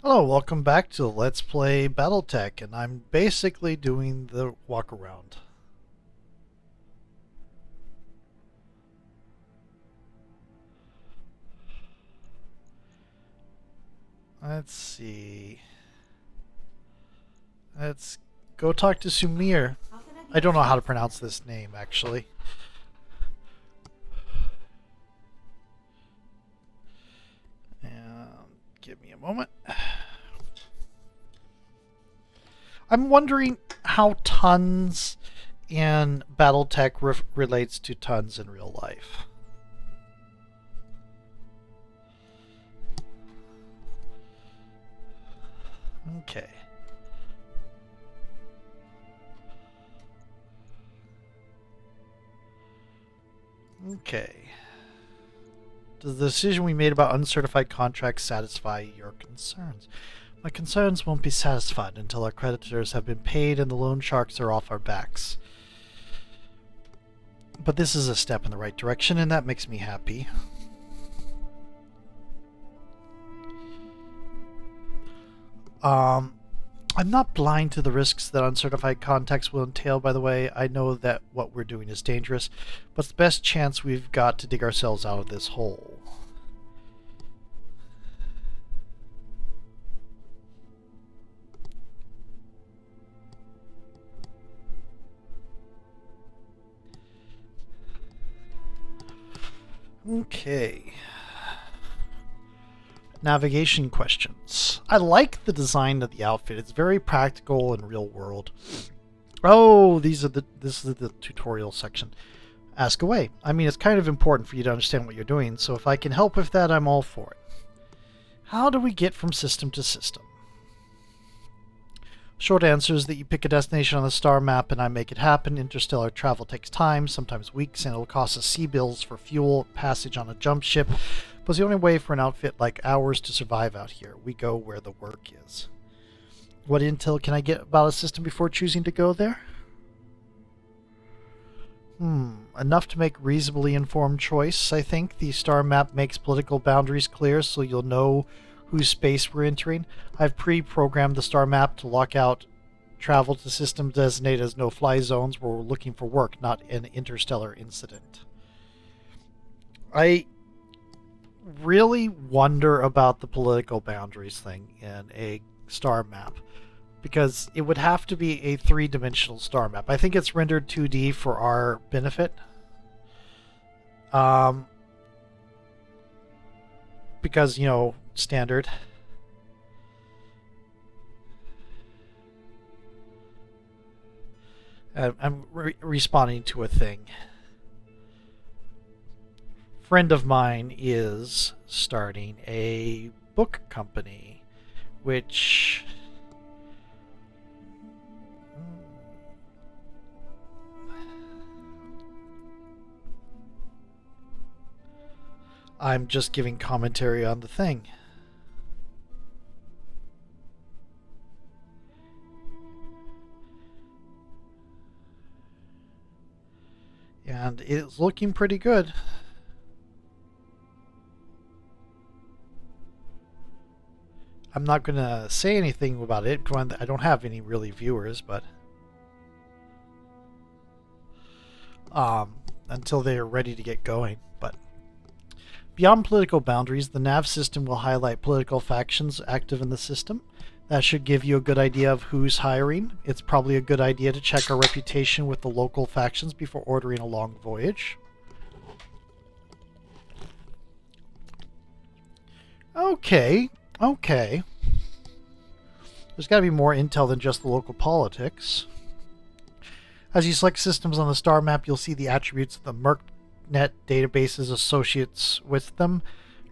Hello, welcome back to Let's Play Battletech, and I'm basically doing the walk around. Let's see. Let's go talk to Sumire. I don't know how to pronounce this name, actually. And give me a moment. I'm wondering how tons in Battletech relates to tons in real life. Okay. Okay. Does the decision we made about uncertified contracts satisfy your concerns? My concerns won't be satisfied until our creditors have been paid and the loan sharks are off our backs. But this is a step in the right direction, and that makes me happy. I'm not blind to the risks that uncertified contacts will entail, by the way. I know that what we're doing is dangerous, but it's the best chance we've got to dig ourselves out of this hole. Okay. Navigation questions. I like the design of the outfit. It's very practical and real world. Oh, this is the tutorial section. Ask away. I mean, it's kind of important for you to understand what you're doing, so if I can help with that, I'm all for it. How do we get from system to system? Short answer is that you pick a destination on the star map and I make it happen. Interstellar travel takes time, sometimes weeks, and it'll cost us sea bills for fuel, passage on a jump ship. But it's the only way for an outfit like ours to survive out here. We go where the work is. What intel can I get about a system before choosing to go there? Enough to make reasonably informed choice, I think. The star map makes political boundaries clear so you'll know whose space we're entering. I've pre-programmed the star map to lock out travel to systems designated as no-fly zones where we're looking for work, not an interstellar incident. I really wonder about the political boundaries thing in a star map, because it would have to be a three-dimensional star map. I think it's rendered 2D for our benefit. Because, you know, standard. I'm responding to a thing. Friend of mine is starting a book company, which I'm just giving commentary on the thing. And it's looking pretty good. I'm not going to say anything about it. I don't have any really viewers, but until they're ready to get going. But beyond political boundaries, the nav system will highlight political factions active in the system. That should give you a good idea of who's hiring. It's probably a good idea to check our reputation with the local factions before ordering a long voyage. Okay. There's got to be more intel than just the local politics. As you select systems on the star map, you'll see the attributes of the MERCnet databases associates with them,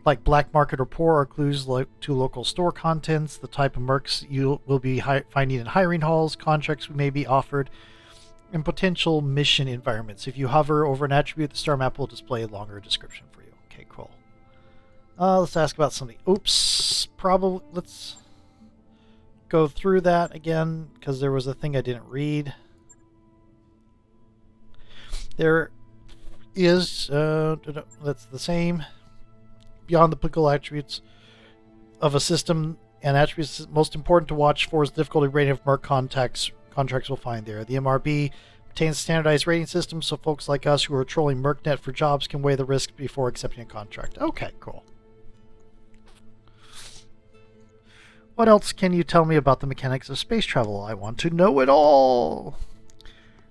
like black market or poor, are clues to local store contents, the type of mercs you will be finding in hiring halls, contracts we may be offered, and potential mission environments. If you hover over an attribute, the star map will display a longer description for you. Okay, cool. Let's ask about something. Oops. Let's go through that again, because there was a thing I didn't read. There is, that's the same. Beyond the applicable attributes of a system and attributes most important to watch for is the difficulty rating of Merc contracts we'll find there. The MRB obtains standardized rating systems so folks like us who are trolling MercNet for jobs can weigh the risk before accepting a contract. Okay, cool. What else can you tell me about the mechanics of space travel? I want to know it all!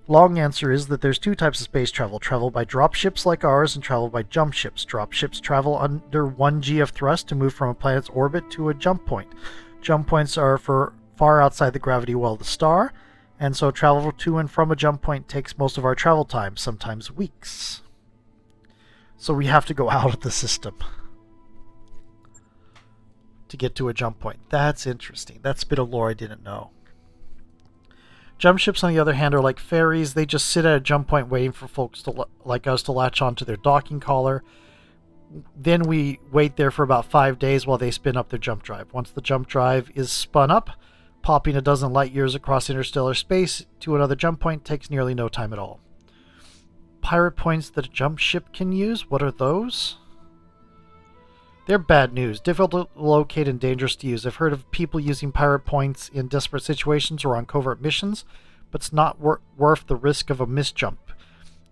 Long answer is that there's two types of space travel. Travel by dropships like ours and travel by jump ships. Dropships travel under 1g of thrust to move from a planet's orbit to a jump point. Jump points are for far outside the gravity well of the star, and so travel to and from a jump point takes most of our travel time, sometimes weeks. So we have to go out of the system to get to a jump point. That's interesting. That's a bit of lore I didn't know. Jump ships, on the other hand, are like ferries. They just sit at a jump point waiting for folks like us to latch onto their docking collar. Then we wait there for about 5 days while they spin up their jump drive. Once the jump drive is spun up, popping a dozen light years across interstellar space to another jump point takes nearly no time at all. Pirate points that a jump ship can use? What are those? They're bad news. Difficult to locate and dangerous to use. I've heard of people using pirate points in desperate situations or on covert missions, but it's not worth the risk of a misjump.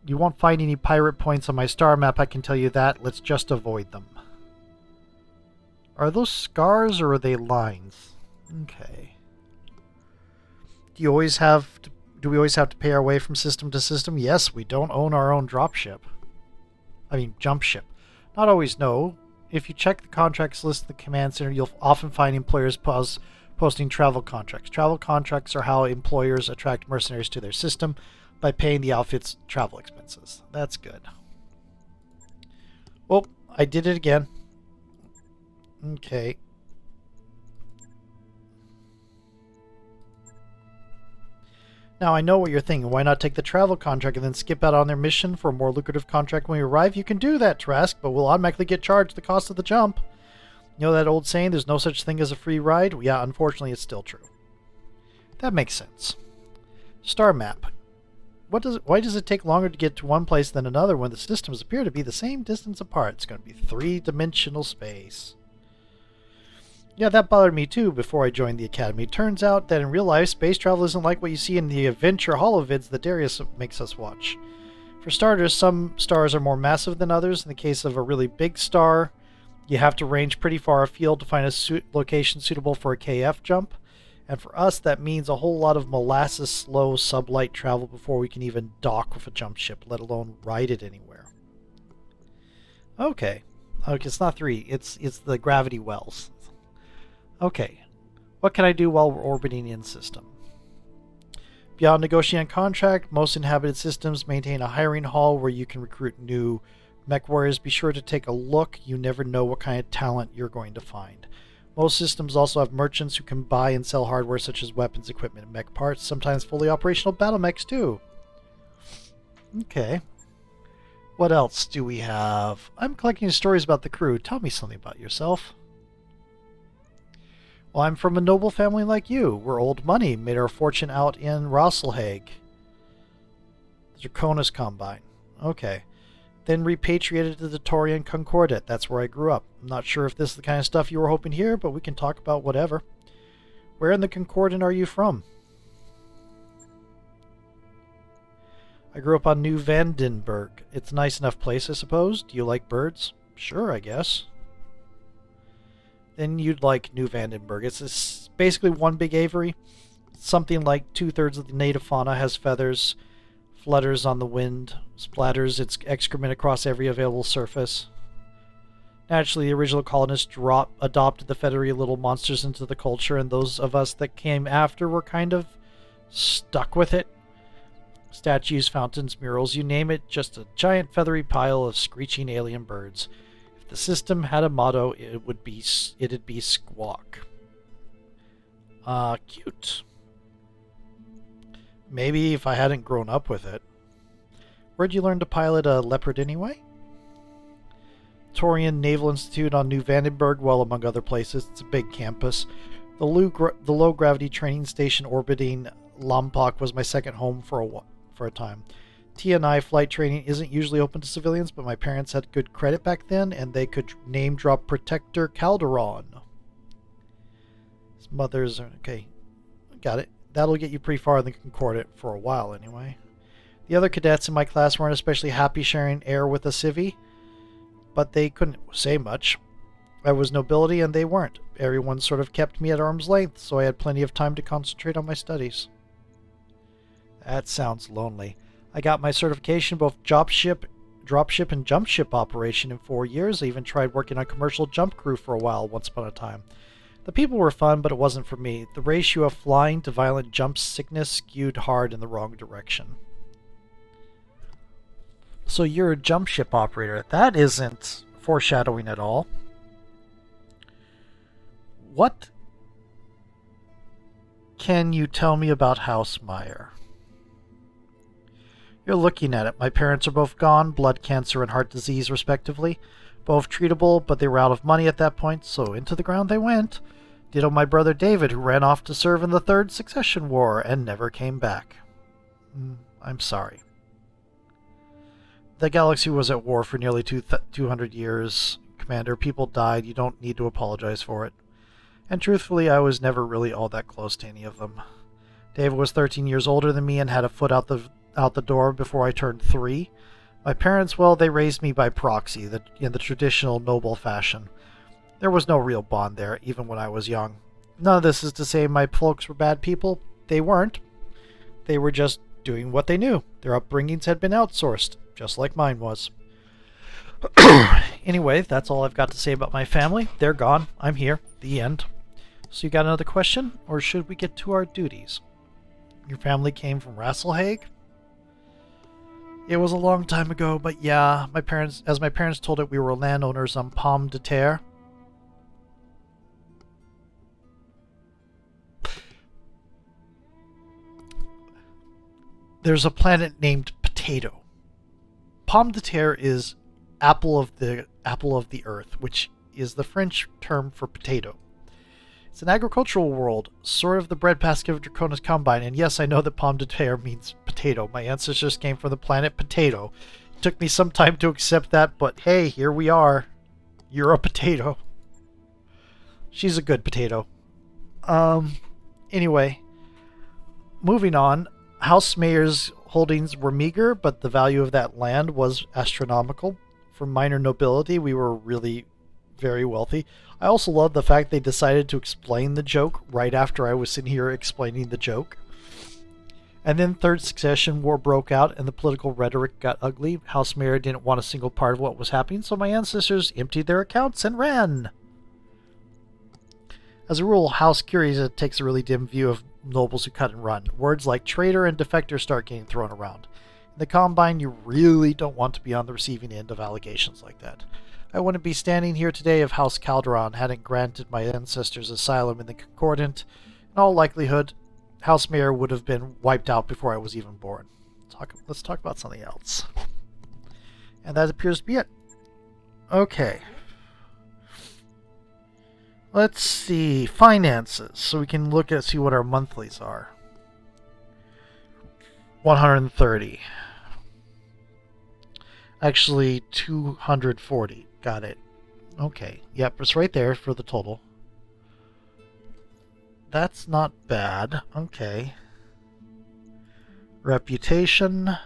You won't find any pirate points on my star map, I can tell you that. Let's just avoid them. Are those scars or are they lines? Okay. Do we always have to pay our way from system to system? Yes, we don't own our own dropship. I mean, jump ship. Not always, no. If you check the contracts list in the command center, you'll often find employers posting travel contracts. Travel contracts are how employers attract mercenaries to their system by paying the outfit's travel expenses. That's good. Oh, I did it again. Okay. Now, I know what you're thinking. Why not take the travel contract and then skip out on their mission for a more lucrative contract when we arrive? You can do that, Trask, but we'll automatically get charged the cost of the jump. You know that old saying, there's no such thing as a free ride? Well, yeah, unfortunately, it's still true. That makes sense. Star map. Why does it take longer to get to one place than another when the systems appear to be the same distance apart? It's going to be three-dimensional space. Yeah, that bothered me too before I joined the Academy. Turns out that in real life, space travel isn't like what you see in the adventure holovids that Darius makes us watch. For starters, some stars are more massive than others. In the case of a really big star, you have to range pretty far afield to find a location suitable for a KF jump. And for us, that means a whole lot of molasses slow sublight travel before we can even dock with a jump ship, let alone ride it anywhere. Okay, it's not 3. It's the gravity wells. Okay, what can I do while we're orbiting in system? Beyond negotiating a contract, most inhabited systems maintain a hiring hall where you can recruit new mech warriors. Be sure to take a look. You never know what kind of talent you're going to find. Most systems also have merchants who can buy and sell hardware such as weapons, equipment, and mech parts, sometimes fully operational battle mechs too. Okay. What else do we have? I'm collecting stories about the crew. Tell me something about yourself. Well, I'm from a noble family like you. We're old money, made our fortune out in Rosselhague. The Draconis Combine. Okay. Then repatriated to the Torian Concordat. That's where I grew up. I'm not sure if this is the kind of stuff you were hoping to hear, but we can talk about whatever. Where in the Concordat are you from? I grew up on New Vandenberg. It's a nice enough place, I suppose. Do you like birds? Sure, I guess. Then you'd like New Vandenberg. It's basically one big aviary. Something like 2/3 of the native fauna has feathers, flutters on the wind, splatters its excrement across every available surface. Naturally, the original colonists adopted the feathery little monsters into the culture, and those of us that came after were kind of stuck with it. Statues, fountains, murals, you name it, just a giant feathery pile of screeching alien birds. The system had a motto, it'd be squawk. Cute. Maybe if I hadn't grown up with it. Where'd you learn to pilot a Leopard anyway? Torian Naval Institute on New Vandenberg, well, among other places. It's a big campus. The low-gravity training station orbiting Lompoc was my second home for a time. TNI flight training isn't usually open to civilians, but my parents had good credit back then, and they could name drop Protector Calderon. His mother's... Okay, got it. That'll get you pretty far in the Concordant for a while, anyway. The other cadets in my class weren't especially happy sharing air with a civvy, but they couldn't say much. I was nobility and they weren't. Everyone sort of kept me at arm's length, so I had plenty of time to concentrate on my studies. That sounds lonely. I got my certification both dropship and jump ship operation in 4 years. I even tried working on commercial jump crew for a while once upon a time. The people were fun, but it wasn't for me. The ratio of flying to violent jump sickness skewed hard in the wrong direction. So you're a jump ship operator. That isn't foreshadowing at all. What can you tell me about House Sumire? You're looking at it. My parents are both gone, blood cancer and heart disease respectively. Both treatable, but they were out of money at that point, so into the ground they went. Ditto my brother David, who ran off to serve in the Third Succession War and never came back. I'm sorry. The galaxy was at war for nearly 200 years. Commander, people died. You don't need to apologize for it. And truthfully, I was never really all that close to any of them. David was 13 years older than me and had a foot out the door before I turned 3. My parents, well, they raised me by proxy, in the traditional noble fashion. There was no real bond there, even when I was young. None of this is to say my folks were bad people. They weren't. They were just doing what they knew. Their upbringings had been outsourced, just like mine was. Anyway, that's all I've got to say about my family. They're gone. I'm here. The end. So you got another question? Or should we get to our duties? Your family came from Rasselhague? It was a long time ago, but yeah, my parents told it, we were landowners on Pomme de Terre. There's a planet named Potato. Pomme de Terre is apple of the earth, which is the French term for potato. It's an agricultural world, sort of the breadbasket of Draconis Combine, and yes, I know that Pomme de Terre means potato. My ancestors came from the planet Potato. It took me some time to accept that, but hey, here we are. You're a potato. She's a good potato. Anyway, moving on. House Sumire's holdings were meager, but the value of that land was astronomical. For minor nobility, we were really very wealthy. I also love the fact they decided to explain the joke right after I was sitting here explaining the joke. And then Third Succession War broke out and the political rhetoric got ugly. House Sumire didn't want a single part of what was happening, so my ancestors emptied their accounts and ran. As a rule, House Curiesia takes a really dim view of nobles who cut and run. Words like traitor and defector start getting thrown around. In the Combine, you really don't want to be on the receiving end of allegations like that. I wouldn't be standing here today if House Calderon hadn't granted my ancestors asylum in the Concordant. In all likelihood, House Sumire would have been wiped out before I was even born. Let's talk about something else. And that appears to be it. Okay. Let's see. Finances. So we can look at see what our monthlies are. 130. Actually, 240. Got it. Okay. Yep, it's right there for the total. That's not bad. Okay. Reputation.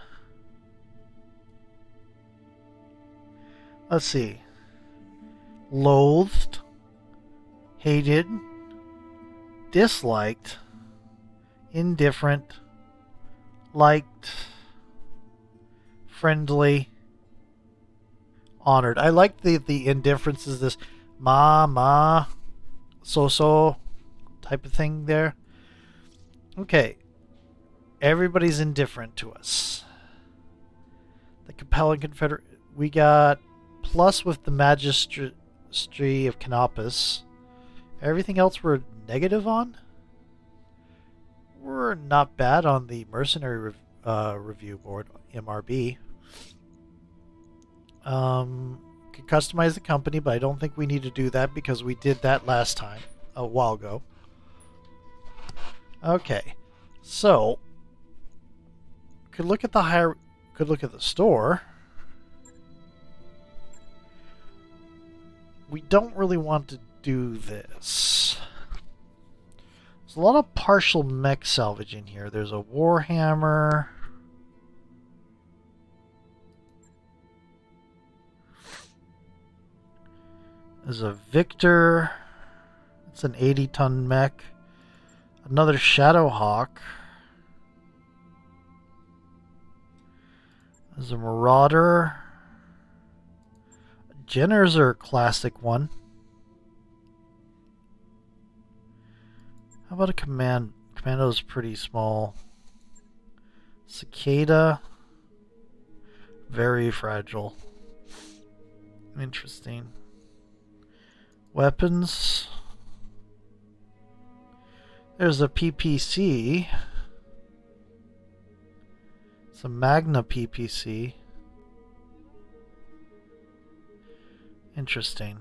Let's see. Loathed. Hated. Disliked. Indifferent. Liked. Friendly. Honored. I like the indifference is this ma, so type of thing there. Okay. Everybody's indifferent to us. The compelling Confederate. We got plus with the Magistry of Canopus. Everything else we're negative on. We're not bad on the Mercenary Review Board, MRB. Could customize the company, but I don't think we need to do that because we did that last time, a while ago. Okay, so could look at the store. We don't really want to do this. There's a lot of partial mech salvage in here. There's a Warhammer. There's a Victor. It's an 80-ton mech. Another Shadowhawk. There's a Marauder. Jenner's a classic one. How about a Commando's pretty small. Cicada. Very fragile. Interesting. Weapons. There's a PPC. It's a Magna PPC. Interesting.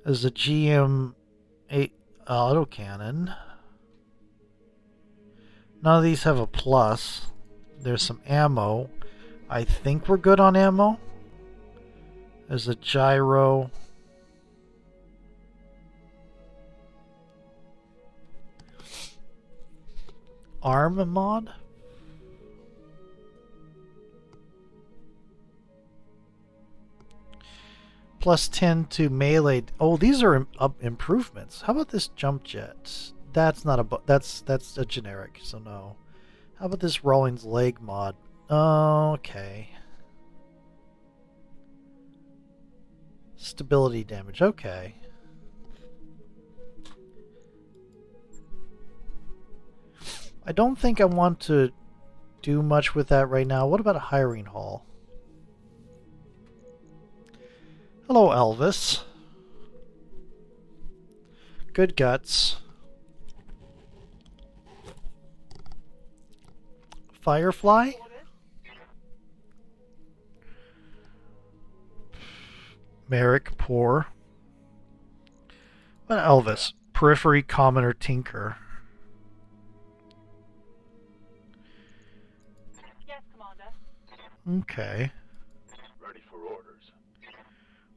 There's a GM8 autocannon. None of these have a plus. There's some ammo. I think we're good on ammo. There's a gyro. Arm mod? Plus 10 to melee. Oh, these are improvements. How about this jump jet? That's not a that's a generic, so no. How about this Rolling's leg mod? Okay. Stability damage. Okay. I don't think I want to do much with that right now. What about a hiring hall? Hello, Elvis. Good guts. Firefly? Merrick, poor. What Elvis? Periphery, commoner, tinker. Yes, Commander. Okay. Ready for orders.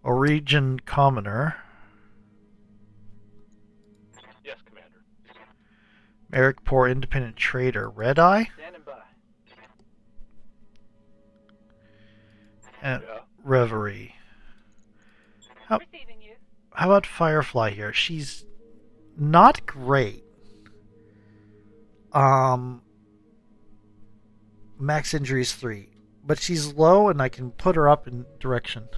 A region commoner. Yes, Commander. Merrick, poor, independent trader. Red Eye? Standing by. And Yeah. Reverie. Receiving you. How about Firefly here? She's not great. Max injuries 3. But she's low and I can put her up in direction.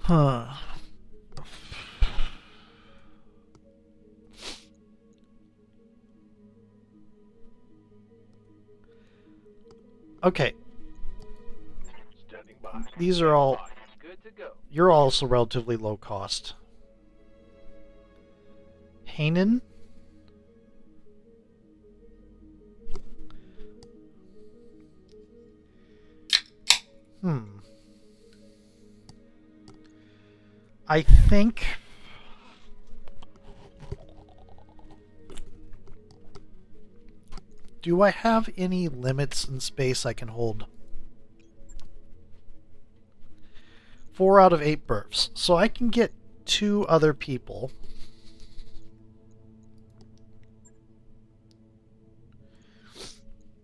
Huh. Okay. Standing by. These are all... Good to go. You're also relatively low cost. Hanan? I think... Do I have any limits in space I can hold? 4 out of 8 berths. So I can get 2 other people.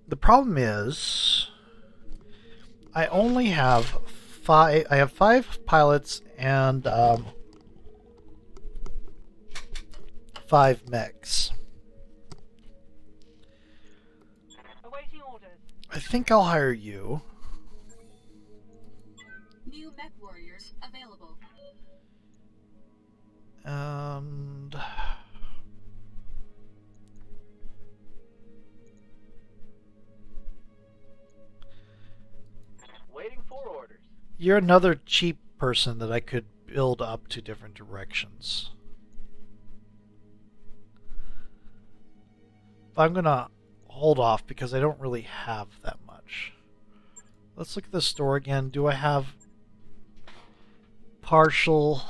The problem is I only have 5. I have 5 pilots and 5 mechs. Awaiting orders. I think I'll hire you. New mech warriors available. And Waiting for orders. you're another cheap person that I could build up to different directions. But I'm gonna hold off because I don't really have that much. Let's look at the store again. Do I have partial?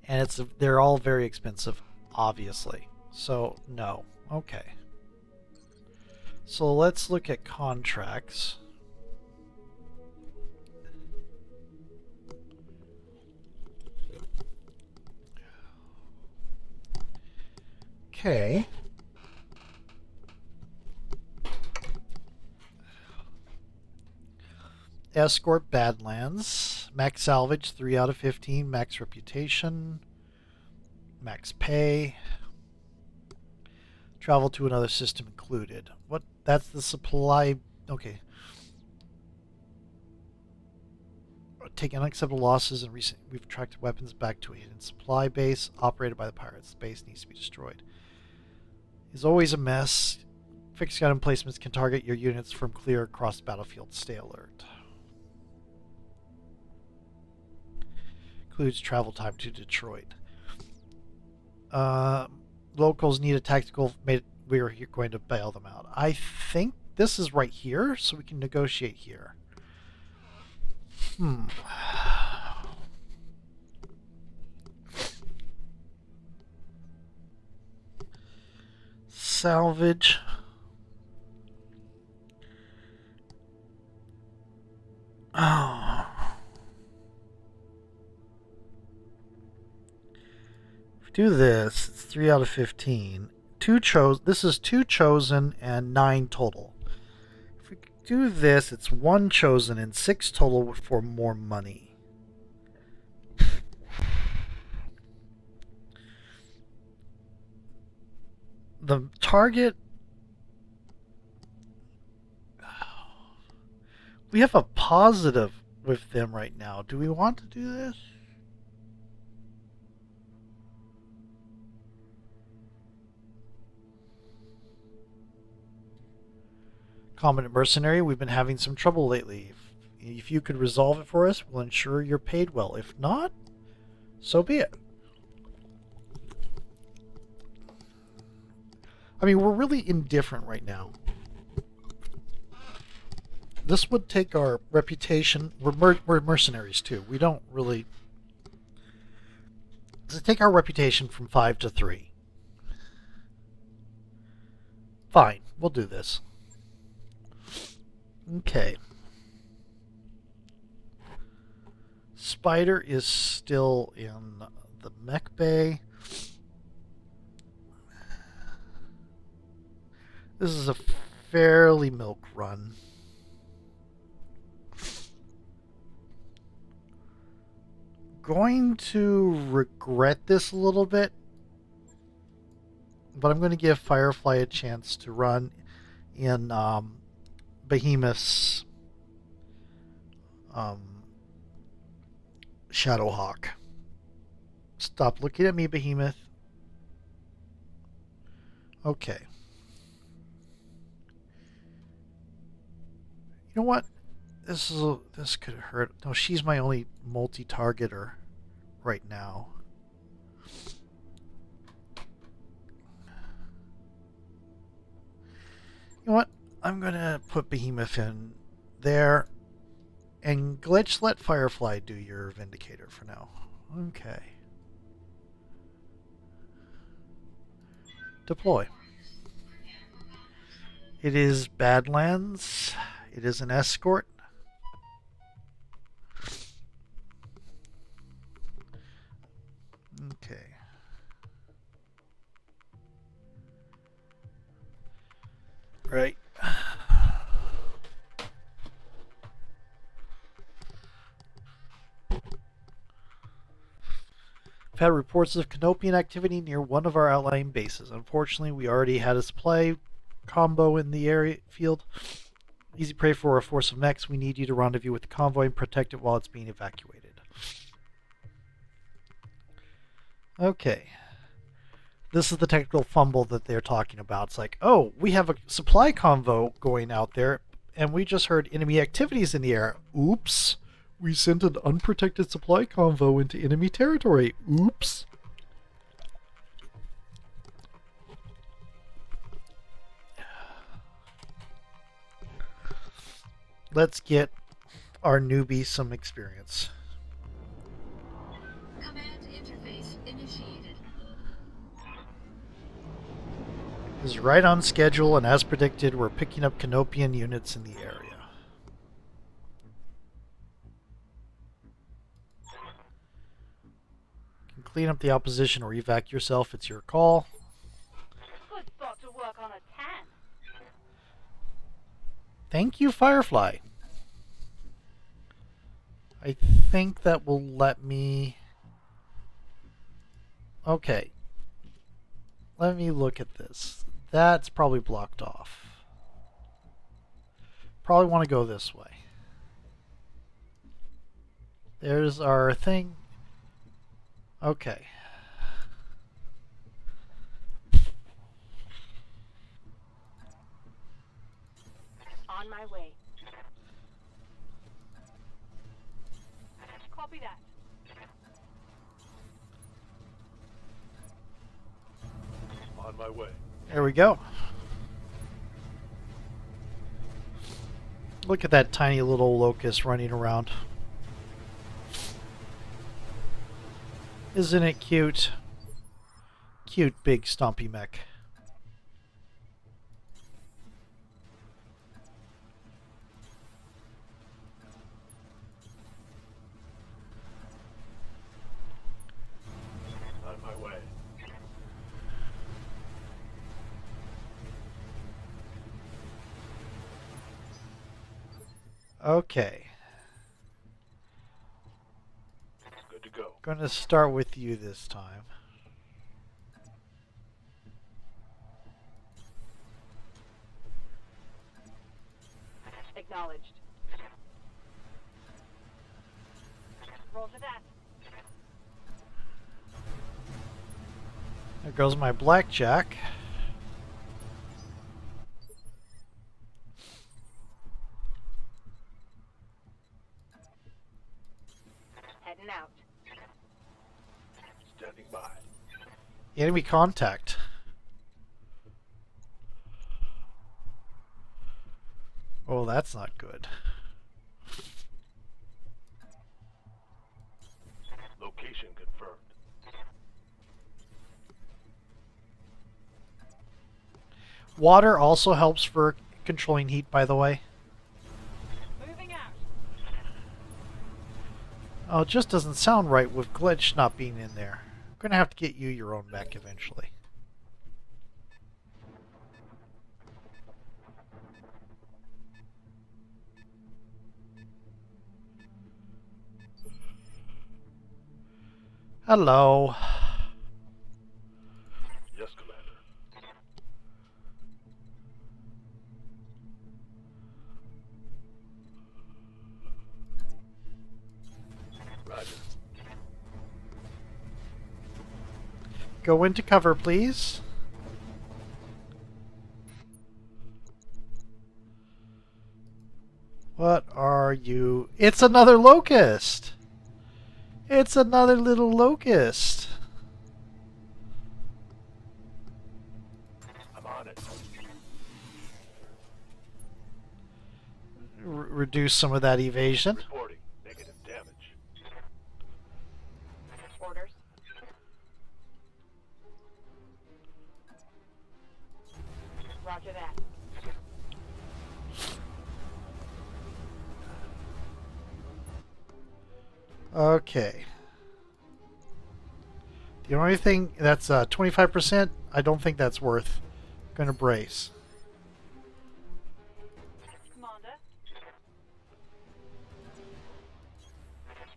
And they're all very expensive, obviously. So, no. Okay. So let's look at contracts. Okay. Escort Badlands. Max Salvage 3 out of 15. Max Reputation. Max Pay. Travel to another system included. What? That's the supply. Okay. Take unacceptable losses and we've tracked weapons back to a hidden supply base operated by the pirates. The base needs to be destroyed. Is always a mess. Fixed gun emplacements can target your units from clear across the battlefield. Stay alert. Includes travel time to Detroit. Locals need a tactical. We are going to bail them out. I think this is right here, so we can negotiate here. Salvage. Oh. If we do this, it's 3 out of 15. This is 2 chosen and 9 total. If we do this, it's 1 chosen and 6 total for more money. The target... We have a positive with them right now. Do we want to do this? Competent mercenary, we've been having some trouble lately. If you could resolve it for us, we'll ensure you're paid well. If not, so be it. I mean, we're really indifferent right now. This would take our reputation. We're mercenaries too. We don't really. Does it take our reputation from 5 to 3? Fine, we'll do this. Okay. Spider is still in the Mech Bay. This is a fairly milk run. Going to regret this a little bit, but I'm going to give Firefly a chance to run in Behemoth's Shadowhawk. Stop looking at me, Behemoth. Okay. You know what? This could hurt. No, she's my only multi-targeter right now. You know what? I'm gonna put Behemoth in there, and Glitch, let Firefly do your Vindicator for now. Okay. Deploy. It is Badlands. It is an escort. Okay. Right. I've had reports of Canopian activity near one of our outlying bases. Unfortunately, we already had a supply combo in the area field. Easy prey for a force of mechs. We need you to rendezvous with the convoy and protect it while it's being evacuated. Okay. This is the technical fumble that they're talking about. It's like, oh, we have a supply convo going out there, and we just heard enemy activities in the air. Oops. We sent an unprotected supply convo into enemy territory. Oops. Let's get our newbie some experience. Command interface initiated. This is right on schedule, and as predicted, we're picking up Canopian units in the area. You can clean up the opposition or evac yourself, it's your call. Good spot to work on a tan. Thank you, Firefly. I think that will let me... Okay. Let me look at this. That's probably blocked off. Probably want to go this way. There's our thing. Okay. On my way. Copy that. On my way. There we go. Look at that tiny little locust running around. Isn't it cute? Cute big stompy mech. On my way. Okay. Good to go. Gonna start with you this time. Acknowledged. Roger that. There goes my blackjack. Heading out. Standing by. Enemy contact. Oh, that's not good. Location confirmed. Water also helps for controlling heat, by the way. Moving out. Oh, it just doesn't sound right with glitch not being in there. I'm gonna have to get you your own mech eventually. Hello. Yes, Commander. Roger. Go into cover, please. What are you? It's another locust! It's another little locust! I'm on it. Reduce some of that evasion. Reporting. Negative damage. Orders. Roger that. Okay. The only thing that's 25%, I don't think that's worth. Gonna brace. Commander.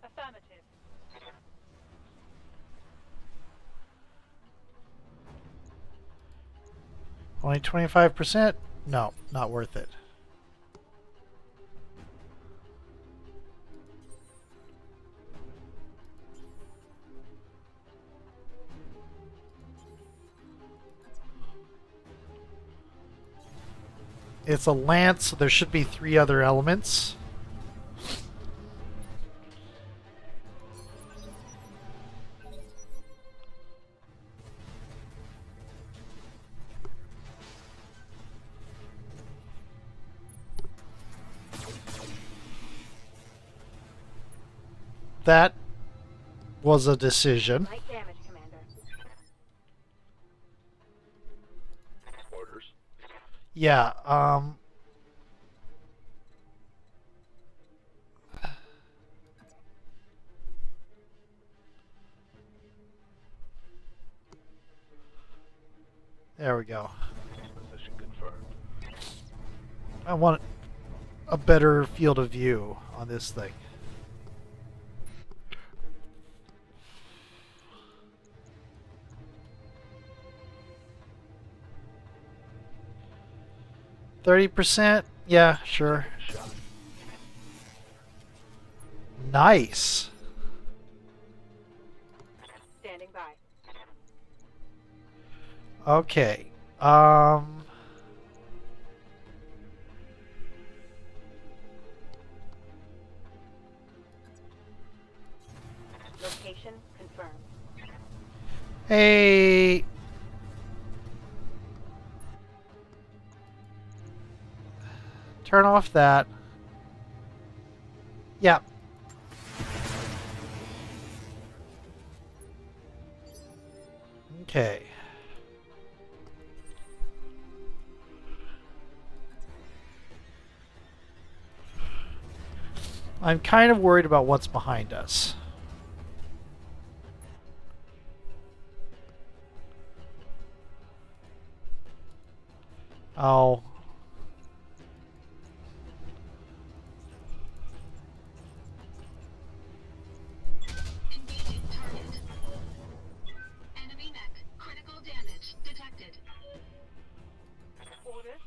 Affirmative. Only 25%? No, not worth it. It's a lance, so there should be 3 other elements. That was a decision. Light damage, Commander. Yeah, there we go. Position confirmed. I want a better field of view on this thing. %? Yeah, sure. Shot. Nice. Standing by. Okay. Location confirmed. Hey. Turn off that. Yeah. Okay. I'm kind of worried about what's behind us. Oh. Engaging target. Enemy mech. Critical damage detected. Orders.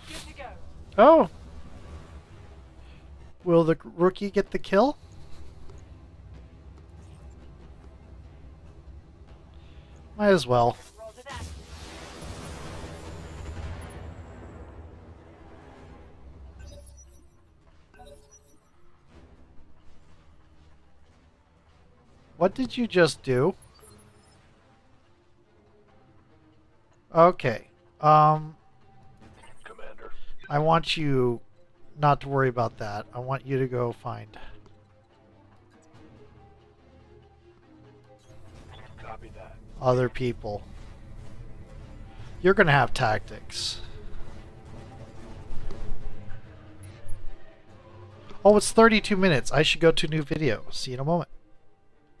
Good to go. Oh. Will the rookie get the kill? Might as well. Roger that. What did you just do? Okay. Commander. I want you not to worry about that. I want you to go find Copy that. other people. You're gonna have tactics. Oh, it's 32 minutes. I should go to a new video. See you in a moment.